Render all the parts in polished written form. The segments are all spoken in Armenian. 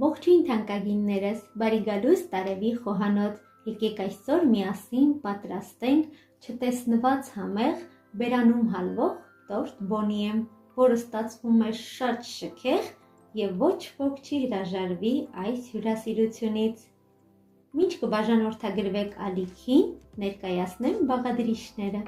Ողջույն թանկագիններս, բարի գալուստ տարևի խոհանոց, եկեք այսօր միասին պատրաստենք չտեսնված համեղ բերանում հալվող տորտ բոնիեմ, որը ստացվում է շատ շքեղ և ոչ ոք չի հրաժարվի այս հյուրասիրությունից։ Մինչ կբաժանորդագրվեք ալիքին, ներկայացնեմ բաղադրիչները։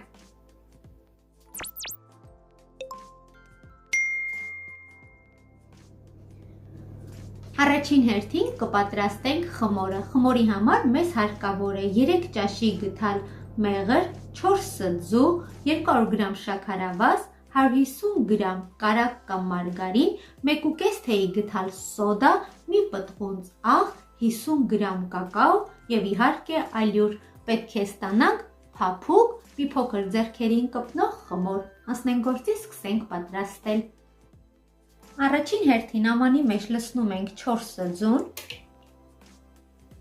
Առաջին հերթին կպատրաստենք խմորը։ Խմորի համար մեզ հարկավոր է 3 ճաշի գթալ մեղր, 4 ձու, 200 գրամ շաքարավազ, 150 գրամ կարագ կամ մարգարին, 1,5 թեյի գթալ սոդա, մի պտղունց աղ, 50 գրամ կակաո և իհարկե ալյուր։ Պետք է ստանանք փափուկ, մի փոքր ձեռքերին կպնող խմոր։ Անցնենք գործի, սկսենք պատրաստել։ Առաջին հերթին ամանի մեջ լցնում ենք 4 ձուն,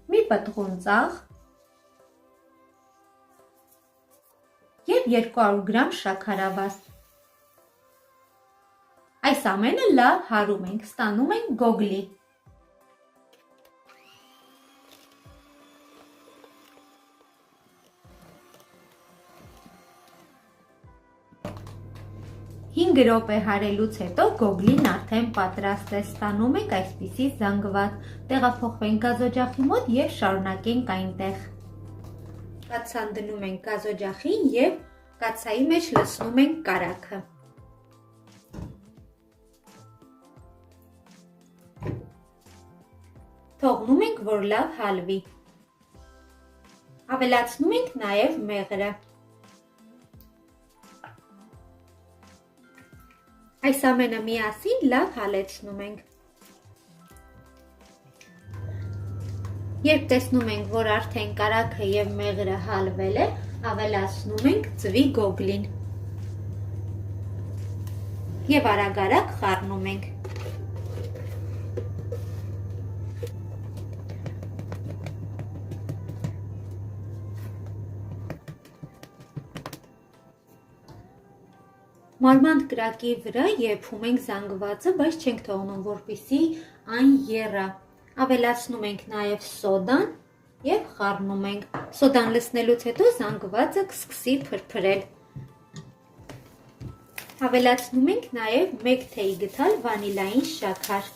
մի պտղունց աղ և 200 գրամ շաքարավազ։ Այս ամենը լավ հարում ենք, ստանում ենք գոգլի։ Հինգ րոպե հարելուց հետո գոգլին արդեն պատրաստ է, ստանում ենք այսպիսի զանգված, տեղափոխվենք գազօջախի մոտ և շարունակենք այնտեղ։ Կաթսան դնում ենք գազօջախին և կաթսայի մեջ լցնում ենք կարագը։ Թողնում ենք, որ լավ հալվի։ Ավելացնում ենք նաև մեղրը։ Այս ամենը միասին լավ հալեցնում ենք։ Երբ տեսնում ենք, որ արդեն կարագը և մեղրը հալվել է, ավելացնում ենք ձվի գոգլին և արագ-արագ խառնում ենք։ Մարմանդ կրակի վրա եփում ենք զանգվածը, բայց չենք թողնում, որպեսզի այն եռա։ Ավելացնում ենք նաև սոդան և խառնում ենք։ Սոդան լցնելուց հետո զանգվածը կսկսի փրփրել։ Ավելացնում ենք նաև 1 թեյի գթալ վանիլային շաքար։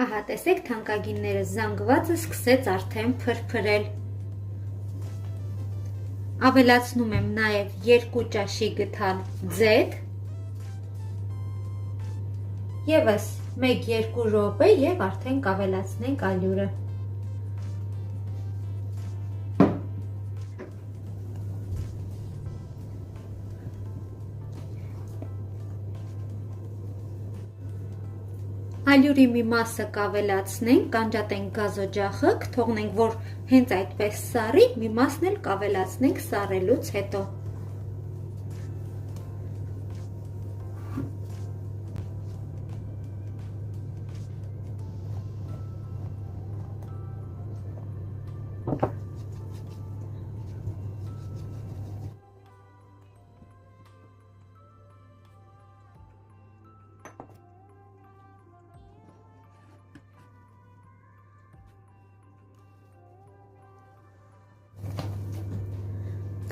Ահա տեսեք թանկագիններս, զանգվածը սկսեց արդեն փրփրել։ Ավելացնում եմ նաև 2 ճաշի գթալ ձեթ, ևս 1-2 րոպե և արդեն կավելացնենք ալյուրը։ Ալյուրի մի մասը կավելացնենք, կանջատենք գազօջախը, կթողնենք, որ հենց այդպես սառի, մի մասն էլ կավելացնենք սառելուց հետո։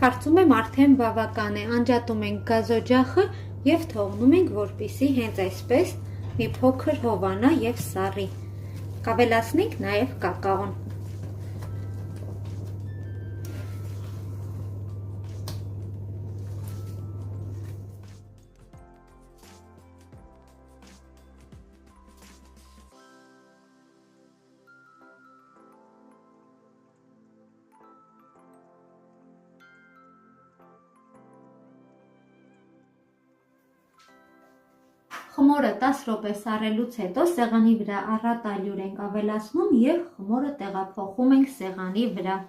Կարծում եմ արդեն բավական է, անջատում ենք գազօջախը և թողնում ենք, որպեսզի հենց այսպես մի փոքր հովանա և սառի։ Կավելացնենք նաև կակաոն։ Խմորը 10 րոպե սառելուց հետո սեղանի վրա առատ ալյուր ենք ավելացնում և խմորը տեղափոխում ենք սեղանի վրա։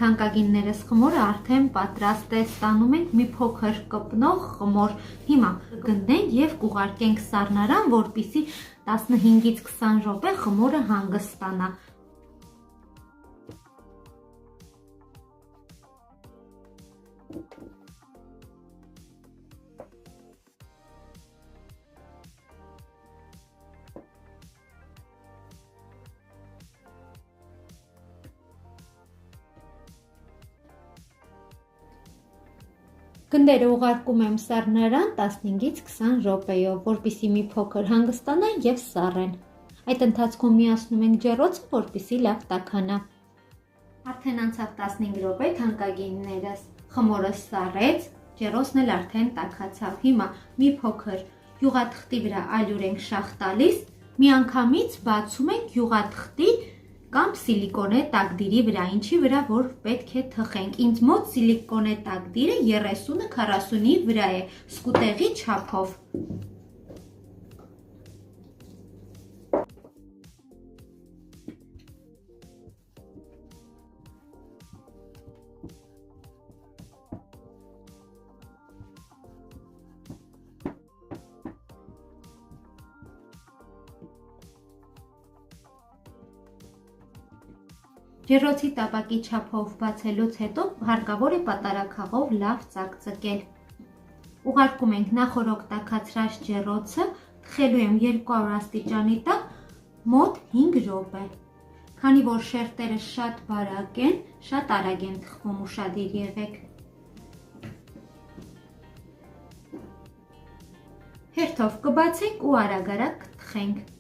Թանկագիններս խմորը արդեն պատրաստ է, ստանում ենք մի փոքր կպնող խմոր։ Հիմա գտնենք եւ կուղարկենք սառնարան, որպեսզի 15-ից 20 րոպե խմորը հանգստանա։ Գնդերը ուղարկում եմ սառնարան 15-ից 20 րոպեով, որպեսզի մի փոքր հանգստանան եւ սառեն։ Այդ ընթացքում միացնում ենք ջեռոցը, որպեսզի լավ տաքանա։ Արդեն անցավ 15 րոպե, թանկագիններս խմորը սառեց, ջեռոցն էլ արդեն տաքացավ։ Հիմա մի փոքր յուղաթղթի վրա ալյուր ենք շաղ տալիս, միանգամից բացում ենք յուղաթղթի կամ սիլիկոնե տակդիրի վրա, ինչի վրա որ պետք է թխենք։ Ինձ մոտ սիլիկոնե տակդիրը 30-40-ի վրա է, սկուտեղի չափով։ Ջեռոցի տապակի չափով բացելուց հետո հարկավոր է պատարագաղով լավ ծակծկել։ Ուղարկում ենք նախորդ տաքացրած ջեռոցը, թխելու եմ 200 աստիճանի տակ մոտ 5 րոպե։ Քանի որ շերտերը շատ բարակ են, շատ արագ են թխվում, ուշադիր եղեք։ Հերթով կբացենք ու արագ-արագ թխենք։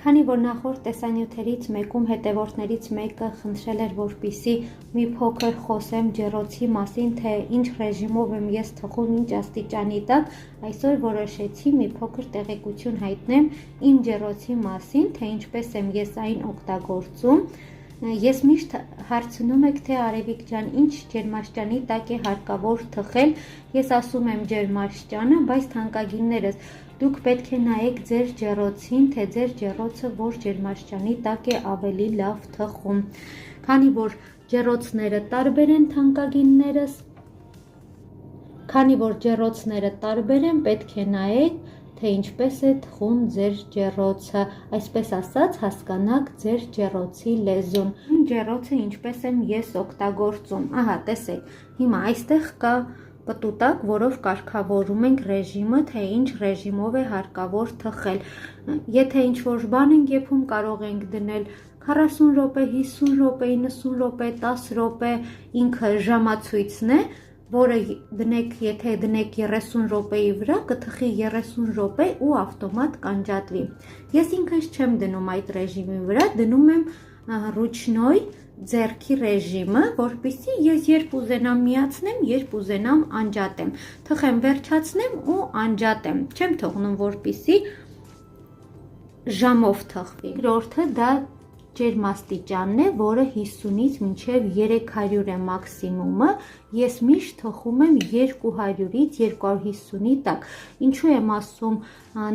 Քանի որ նախորդ տեսանյութերից մեկում հետևորդներից մեկը խնդրել էր, որպեսզի մի փոքր խոսեմ ջեռոցի մասին, թե ինչ ռեժիմով եմ ես թխում, ինչ աստիճանի տակ, այսօր որոշեցի մի փոքր տեղեկություն հայտնեմ իմ ջեռոցի մասին, թե ինչպես եմ ես այն օգտագործում։ Ես միշտ հարցնում եք, թե Արևիկ ջան, ինչ ջերմաստիճանի տակ է հարկավոր թխել։ Ես ասում եմ ջերմաստիճանը, բայց թանկագիններս դուք պետք է նայեք ձեր ջեռոցին, թե ձեր ջեռոցը որ ջերմաստիճանի տակ է ավելի լավ թխում։ Քանի որ ջեռոցները տարբեր են, թանկագիններս, պետք է նայեք, թե ինչպես է թխում ձեր ջեռոցը, այսպես ասած հասկանաք ձեր ջեռոցի լեզուն։ Ջեռոցը ինչպես եմ ես օգտագործում։ Ահա, տեսեք, հիմա այստեղ կա պտուտակ, որով կարգավորում ենք ռեժիմը, թե ինչ ռեժիմով է հարկավոր թխել։ Եթե ինչ-որ բան ենք եփում, կարող ենք դնել 40 րոպե, 50 րոպե, 90 րոպե, 10 րոպե, ինքը ժամացույցն է, որը դնեք, եթե դնեք 30 րոպեի վրա, կթխի 30 րոպե ու ավտոմատ կանջատվի։ Ես ինքս չեմ դնում այդ ռեժիմի վրա, դնում եմ ռուչնոյ ձեռքի ռեժիմը, որպեսզի ես երբ ուզենամ միացնեմ, երբ ուզենամ անջատեմ, թխեմ, վերջացնեմ ու անջատեմ, չեմ թողնում, որպեսզի ժամով թխվի։ Երկրորդը դա ջերմաստիճանն է, որը 50-ից մինչև 300 է մաքսիմումը, ես միշտ թխում եմ 200-ից 250-ի տակ։ Ինչու եմ ասում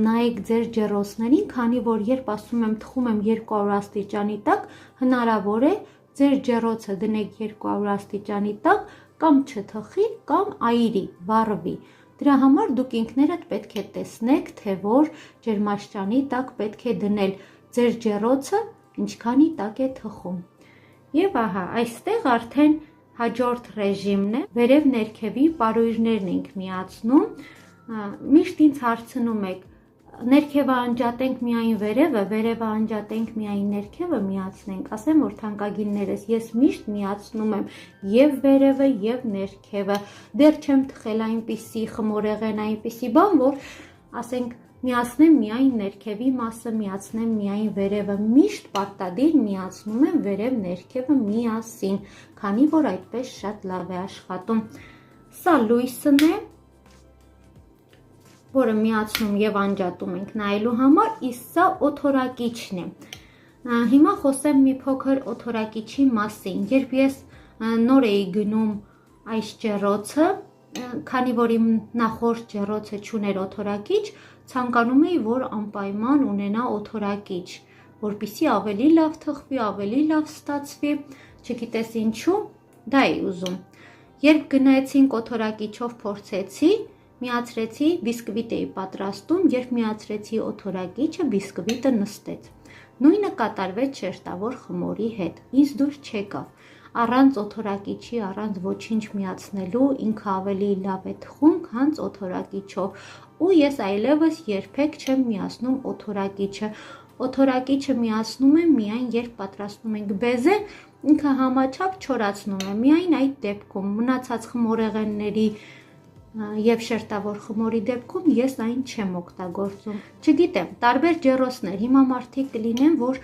նայեք ձեր ջեռոցներին, քանի որ երբ ասում եմ թխում եմ 200 աստիճանի տակ, հնարավոր է ձեր ջեռոցը դնեք 200 աստիճանի տակ, կամ չթխի, կամ այրի, վառվի։ Դրա համար դուք ինքներդ պետք է տեսնեք, թե որ ջերմաստիճանի տակ պետք է դնել ձեր ջեռոցը, ինչքանի տակ է թխում։ Եվ ահա, այստեղ արդեն հաջորդ ռեժիմն է, վերև ներքևի պարույրներն ենք միացնում։ Միշտ ինձ հարցնում եք, ներքևը անջատենք միայն վերևը, վերևը անջատենք միայն ներքևը միացնենք։ Ասեմ, որ թանկագիններս, ես միշտ միացնում եմ եւ վերևը եւ ներքևը։ Դեռ չեմ թխել այնպիսի խմորեղեն, այնպիսի բան, որ ասենք միացնեմ միայն ներքևի մասը, միացնեմ միայն վերևը, միշտ պարտադիր միացնում եմ վերև ներքևը միասին, քանի որ այդպես շատ լավ է աշխատում։ Սա լույսն է, որը միացնում եւ անջատում ենք նայելու համար, իսկ սա օթորակիչն է։ Հիմա խոսեմ մի փոքր օթորակիչի մասին։ Երբ ես նոր էի գնում այս ջեռոցը, քանի որ իմ նախորդ ջեռոցը չուներ օթորակիչ, ցանկանում էի, որ անպայման ունենա օթորակիչ, որպեսզի ավելի լավ թխվի, ավելի լավ ստացվի, չգիտես ինչու, դա էի ուզում։ Երբ գնացինք օթորակիչով փորձեցի, միացրեցի, բիսկվիտ էի պատրաստում, երբ միացրեցի օթորակիչը, բիսկվիտը նստեց։ Նույնը կատարվեց շերտավոր խմորի հետ, ինձ դուր չեկավ։ Առանց օթորակիչի, առանց ոչինչ միացնելու ինքը ավելի լավ է թխում, քան օթորակիչով, ու ես այլևս երբեք չեմ միացնում օթորակիչը։ Օթորակիչը միացնում եմ միայն երբ պատրաստում ենք բեզե, ինքը համաչափ չորացնում է, միայն այդ դեպքում, մնացած խմորեղենների եւ շերտավոր խմորի դեպքում ես այն չեմ օգտագործում։ Չգիտեմ, տարբեր ջեռոցներ, հիմա մարդիկ կլինեն, որ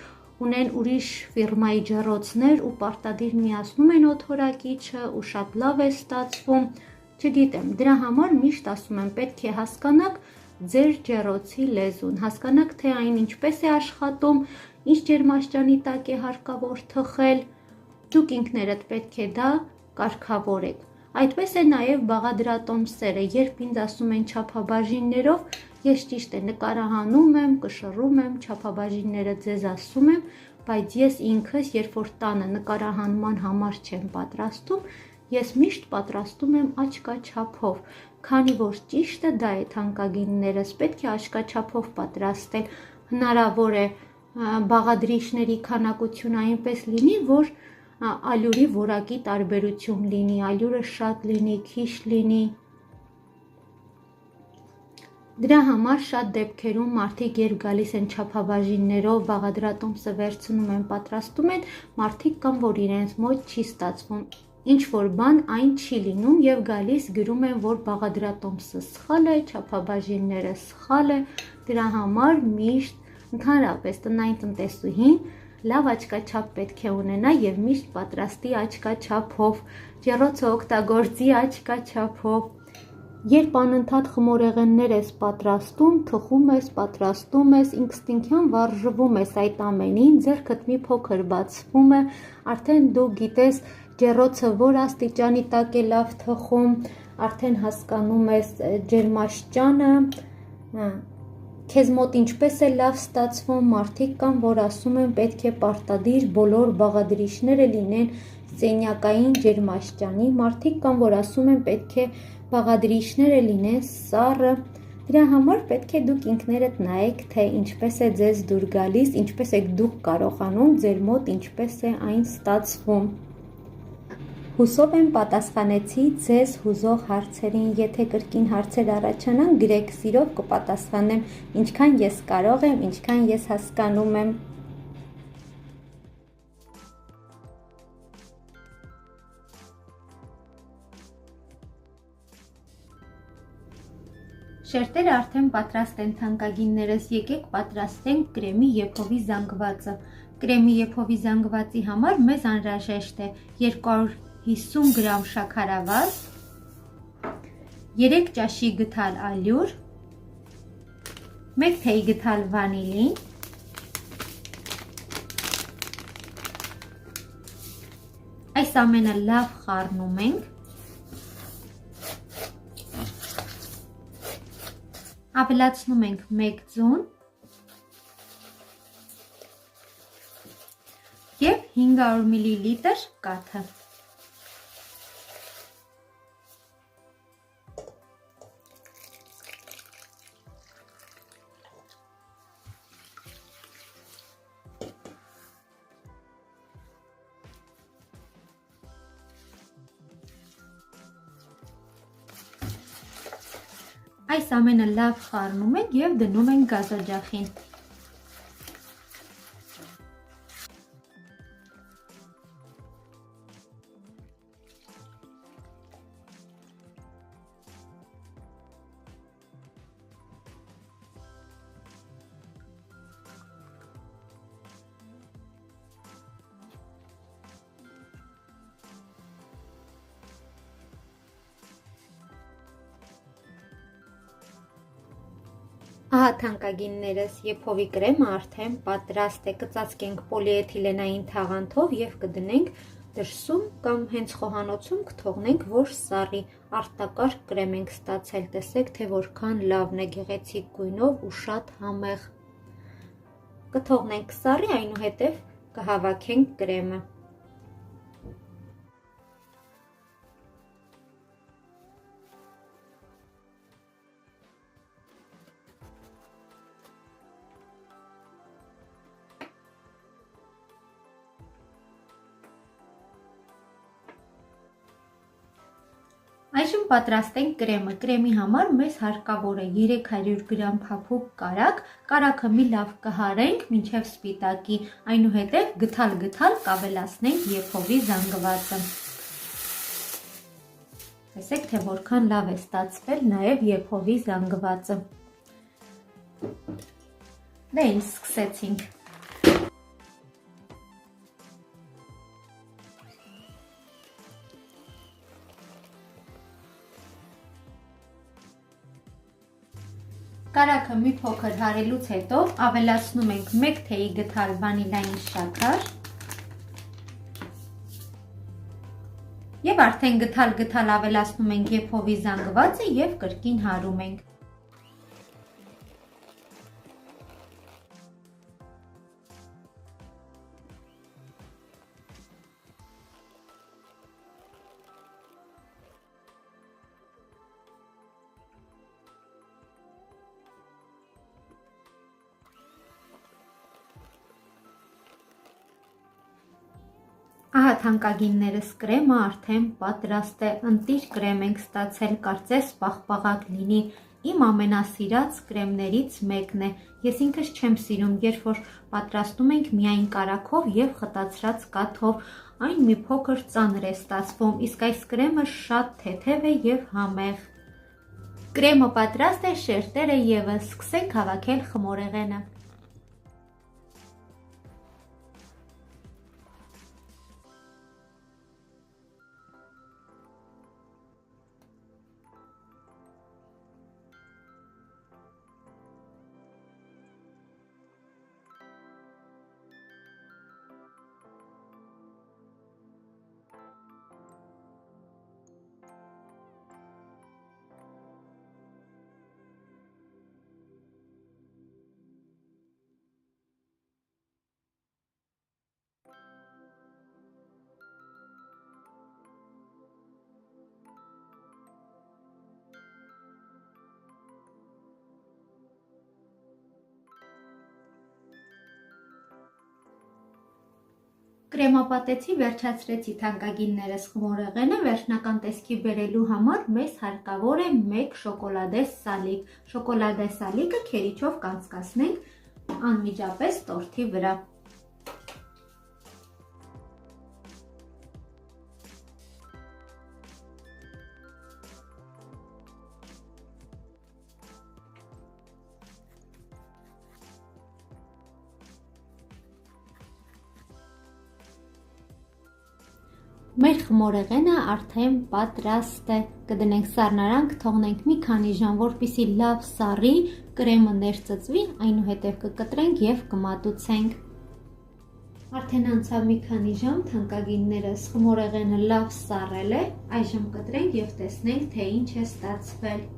ունեն ուրիշ ֆիրմայի ջեռոցներ ու պարտադիր միացնում են օթորակիչը ու շատ լավ է ստացվում։ Չգիտեմ, դրա համար միշտ ասում եմ, պետք է հասկանաք ձեր ջեռոցի լեզուն, հասկանաք թե այն ինչպես է աշխատում, ինչ ջերմաստիճանի տակ է հարկավոր թխել, դուք ինքներդ պետք է դա կարգավորեք։ Այդպես է նաև բաղադրատոմսերը, երբ ինձ ասում են չափաբաժիններով, ես ճիշտ է նկարահանում եմ, կշռում եմ, չափաբաժինները ձեզ ասում եմ, բայց ես ինքս, երբ որ տանը նկարահանման համար չեմ պատրաստում, ես միշտ պատրաստում եմ աչքաչափով, քանի որ ճիշտը դա է թանկագիններս, պետք է աչքաչափով պատրաստել, հնարավոր է բաղադրիչների քանակությունը այնպես լինի, որ ալյուրի որակի տարբերություն լինի, ալյուրը շատ լինի, քիչ լինի։ Դրա համար շատ դեպքերում մարդիկ երբ գալիս են չափաբաժիններով, բաղադրատոմսը վերցնում են, պատրաստում են, մարդիկ կան, որ իրենց մոտ չի ստացվում, ինչ որ բան այն չի լինում եւ գալիս գրում են, որ բաղադրատոմսը սխալ է, չափաբաժինները սխալ է, դրա համար միշտ ընդհանրապես տնային տնտեսուհին լավ աչքաչափ պետք է ունենա եւ միշտ պատրաստի աչքաչափով, ջեռոցը օգտագործի աչքաչափով։ Երբ անընդհատ խմորեղեններ ես պատրաստում, թխում ես, պատրաստում ես, ինստինկտիվ վարժվում ես այդ ամենին, ձեռքդ մի փոքր բացվում է, արդեն դու գիտես ջեռոցը որ աստիճանի տակ է լավ թխում, արդեն հասկանում ես ջերմաստիճանը, քեզ մոտ ինչպես է լավ ստացվում, մարդիկ կան, որ ասում են պետք է պարտադիր բոլոր բաղադրիչները լինեն սենյակային ջերմաստիճանի, մարդիկ կան, որ ասում են պետք է բաղադրիչները լինեն սառը, դրա համար պետք է դուք ինքներդ նայեք, թե ինչպես է ձեզ դուր գալիս, ինչպես եք դուք կարողանում, ձեր մոտ ինչպես է այն ստացվում։ Հուսով եմ պատասխանեցի ձեզ հուզող հարցերին, եթե կրկին հարցեր առաջանան, գրեք, սիրով կպատասխանեմ, ինչքան ես կարող եմ, ինչքան ես հասկանում եմ։ Շերտերը արդեն պատրաստ են թանկագիններս, եկեք պատրաստենք կրեմի եփովի զանգվածը։ Կրեմի եփովի զանգվածի համար մեզ անհրաժեշտ է 250 գրամ շաքարավազ, 3 ճաշի գթալ ալյուր, 1 թեյ գթալ վանիլին, այս ամենը լավ խառնում ենք, ավելացնում ենք 1 ձուն և 500 մլ կաթը։ Այս ամենը լավ խառնում ենք և դնում ենք գազօջախին։ Ահա թանկագիններս, եփովի կրեմը արդեն պատրաստ է։ Կծածկենք պոլիէթիլենային թաղանթով եւ կդնենք դրսում կամ հենց խոհանոցում կթողնենք, որ սառի։ Արտակարգ կրեմ ենք ստացել, տեսեք, թե որքան լավն է, գեղեցիկ գույնով ու շատ համեղ։ Կթողնենք սառի, այնուհետև կհավաքենք կրեմը։ Այժմ պատրաստենք կրեմը։ Կրեմի համար մեզ հարկավոր է 300 գրամ փափուկ կարագ։ Կարագը մի լավ կհարենք մինչև սպիտակի, այնուհետև գթալ կավելացնենք եփովի զանգվածը։ Տեսեք, թե որքան լավ է ստացվել նաև եփովի զանգվածը։ Դե ինչ սկսեցինք։ Կարագը մի փոքր հարելուց հետո ավելացնում ենք 1 թեյի գթալ վանիլային շաքար եւ արդեն գթալ ավելացնում ենք եփովի զանգվածը եւ կրկին հարում ենք։ Ահա թանկագիններս, կրեմը արդեն պատրաստ է, ընտիր կրեմ ենք ստացել, կարծես պաղպաղակ լինի, իմ ամենասիրած կրեմներից մեկն է, ես ինքս չեմ սիրում, երբ որ պատրաստում ենք միայն կարագով և խտացրած կաթով, այն մի փոքր ծանր է ստացվում, իսկ այս կրեմը շատ թեթև է և համեղ։ Կրեմը պատրաստ է, շերտերը ևս, սկսենք հավաքել խմորեղենը։ Կրեմապատեցի վերջացրեցի թանկագիններս խմորեղենը, վերջնական տեսքի բերելու համար մեզ հարկավոր է 1 շոկոլադե սալիկ։ Շոկոլադե սալիկը քերիչով կանցկացնենք անմիջապես տորթի վրա։ Մեր խմորեղենը արդեն պատրաստ է, կդնենք սառնարան, կթողնենք մի քանի ժամ, որպեսզի լավ սառի, կրեմը ներծծվի, այնուհետև կկտրենք և կմատուցենք։ Արդեն անցավ մի քանի ժամ, թանկագիններս, խմորեղենը լավ սառել է, այժմ կտրենք և տեսնենք, թե ինչ է ստացվել։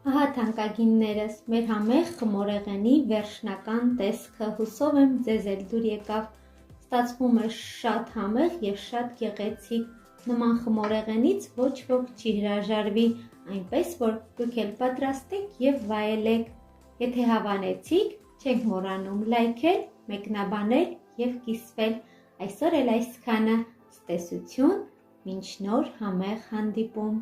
Ահա թանկագիններս, մեր համեղ խմորեղենի վերջնական տեսքը, հուսով եմ ձեզ էլ դուր եկավ, ստացվում է շատ համեղ և շատ գեղեցիկ, նման խմորեղենից ոչ ոք չի հրաժարվի, այնպես որ դուք էլ պատրաստեք եւ վայելեք։ Եթե հավանեցիք, չենք մոռանում լայքել, մեկնաբանել եւ կիսվել։ Այսօր էլ այսքանը։ Ցտեսություն, մինչ նոր համեղ հանդիպում։